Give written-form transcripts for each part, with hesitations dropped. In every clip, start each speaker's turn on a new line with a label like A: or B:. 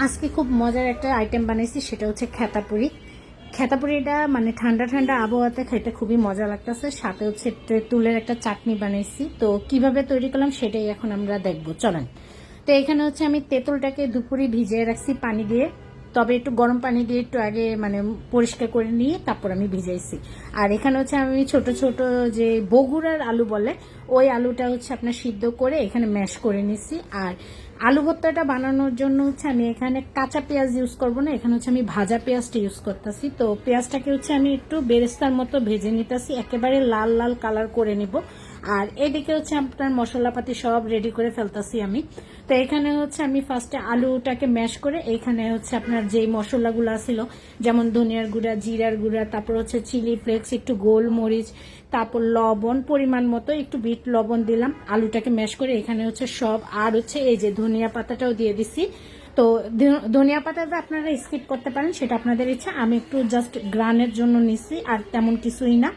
A: আজকে খুব মজার একটা আইটেম বানাইছি, সেটা হচ্ছে খেতাপুরি। খেতাপুরিটা মানে ঠান্ডা ঠান্ডা আবহাওয়াতে খেতে খুবই মজা লাগতেছে। সাথে হচ্ছে তেঁতুলের একটা চাটনি বানাইছি। তো কিভাবে তৈরি করলাম সেটাই এখন আমরা দেখবো, চলেন। তো এখানে হচ্ছে আমি তেঁতুলটাকে দুপুরে ভিজিয়ে রাখছি পানি দিয়ে, তবে একটু গরম পানি দিয়ে একটু আগে মানে পরিষ্কার করে নিয়ে তারপর আমি ভিজাইছি। আর এখানে হচ্ছে আমি ছোট ছোট যে বগুড়ার আলু বলে ওই আলুটা হচ্ছে আপনার সিদ্ধ করে এখানে ম্যাশ করে নিছি। আর আলু ভর্তাটা বানানোর জন্য হচ্ছে আমি এখানে কাঁচা পেঁয়াজ ইউজ করব না, এখানে হচ্ছে আমি ভাজা পেঁয়াজটা ইউজ করতেছি। তো পেঁয়াজটাকে হচ্ছে আমি একটু বেরেস্তার মতো ভেজে নিতেছি, একেবারে লাল লাল কালার করে নিব। আর এদিকে হচ্ছে আপনার মশলাপাতি সব রেডি করে ফেলতেছি আমি। তো এখানে হচ্ছে আমি ফার্স্টে আলুটাকে ম্যাশ করে এইখানে হচ্ছে আপনার যেই মশলাগুলো ছিল, যেমন ধনিয়ার গুঁড়া, জিরার গুঁড়া, তারপর হচ্ছে চিলি ফ্লেক্স, একটু গোলমরিচ, তারপর লবণ পরিমাণ মতো, একটু বিট লবণ দিলাম, আলুটাকে ম্যাশ করে এখানে হচ্ছে সব। আর হচ্ছে এই যে ধনিয়া পাতাটাও দিয়ে দিছি। তো ধনিয়া পাতাটা আপনারা স্কিপ করতে পারেন, সেটা আপনাদের ইচ্ছা। আমি একটু জাস্ট গ্রানের জন্য নিছি, আর তেমন কিছুই না।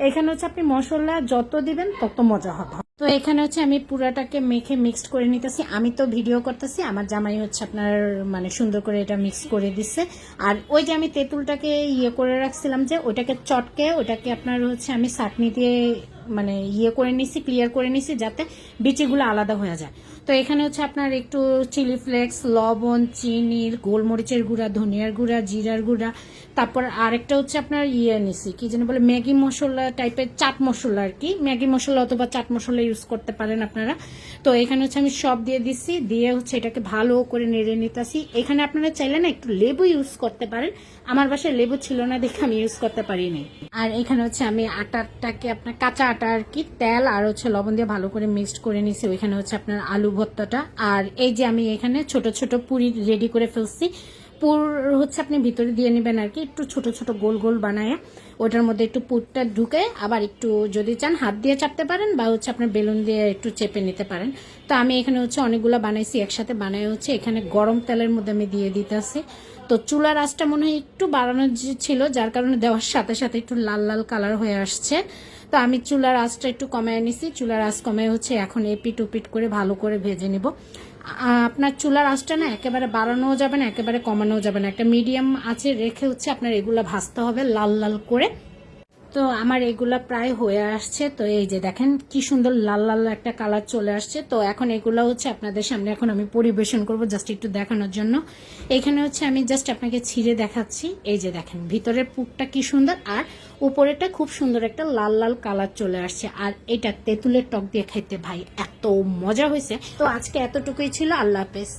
A: এখানে হচ্ছে আপনি মশলা যত দিবেন তত মজা হবে। তো এখানে হচ্ছে আমি পুরাটাকে মেখে মিক্সড করে নিতেছি। আমি তো ভিডিও করতেছি, আমার জামাই হচ্ছে আপনার মানে সুন্দর করে এটা মিক্স করে দিচ্ছে। আর ওই যে আমি তেঁতুলটাকে ইয়ে করে রাখছিলাম, যে ওইটাকে চটকে ওইটাকে আপনার হচ্ছে আমি চাটনি দিয়ে মানে ইয়ে করে নিছি, ক্লিয়ার করে নিছি, যাতে বিচিগুলো আলাদা হয়ে যায়। তো এখানে হচ্ছে আপনার একটু চিলি ফ্লেক্স, লবণ, চিনির, গোলমরিচের গুঁড়া, ধনিয়ার গুঁড়া, জিরার গুঁড়া, তারপর আরেকটা হচ্ছে আপনার ইয়ে নিছি, কি যেন বলে ম্যাগি মশলা টাইপের, চাট মশলা আর কি, ম্যাগি মশলা অথবা চাট মশলা ইউজ করতে পারেন আপনারা। তো এখানে হচ্ছে আমি সব দিয়ে দিচ্ছি, দিয়ে হচ্ছে এটাকে ভালো করে নেড়ে নিতেছি। এখানে আপনারা চাইলে না একটু লেবু ইউজ করতে পারেন, আমার বাসায় লেবু ছিল না দেখে আমি ইউজ করতে পারিনি। আর এখানে হচ্ছে আমি আটাটাকে আপনার কাঁচা আটা আর কি, তেল আর হচ্ছে লবণ দিয়ে ভালো করে মিক্সড করে নিছি। ওইখানে হচ্ছে আপনার আলু ভর্তাটা। আর এই যে আমি এখানে ছোট ছোট পুরি রেডি করে ফেলছি। পুর হচ্ছে আপনি ভিতরে দিয়ে নেবেন আর কি, একটু ছোট ছোট গোল গোল বানায় ওটার মধ্যে একটু পুরটা ঢুকে, আবার একটু যদি চান হাত দিয়ে চাপতে পারেন, বা হচ্ছে আপনার বেলুন দিয়ে একটু চেপে নিতে পারেন। তো আমি এখানে হচ্ছে অনেকগুলো বানাইছি একসাথে, বানাই হচ্ছে এখানে গরম তেলের মধ্যে আমি দিয়ে দিতেছি। তো চুলার আঁচটা মনে হয় একটু বাড়ানো ছিল, যার কারণে দেওয়ার সাথে সাথে একটু লাল লাল কালার হয়ে আসছে। তো আমি চুলার আঁচটা একটু কমায় নিছি, চুলার আঁচ কমায় হচ্ছে এখন এপিট ওপিট করে ভালো করে ভেজে নিব। আপনার চুলার আঁচটা না একেবারে বাড়ানোও যাবে না, একেবারে কমানোও যাবে না, একটা মিডিয়াম আঁচে রেখে হচ্ছে আপনার এগুলো ভাজতে হবে লাল লাল করে। তো আমার এগুলা প্রায় হয়ে আসছে। তো এই যে দেখেন কি সুন্দর লাল লাল একটা কালার চলে আসছে। তো এখন এগুলো হচ্ছে আপনাদের সামনে এখন আমি পরিবেশন করব, জাস্ট একটু দেখানোর জন্য। এখানে হচ্ছে আমি জাস্ট আপনাকে ছিঁড়ে দেখাচ্ছি। এই যে দেখেন ভিতরের পুরটা কি সুন্দর, আর উপরেটা খুব সুন্দর একটা লাল লাল কালার চলে আসছে। আর এটা তেঁতুলের টক দিয়ে খেতে ভাই এত মজা হয়েছে। তো আজকে এতটুকুই ছিল, আল্লাহ হাফেজ।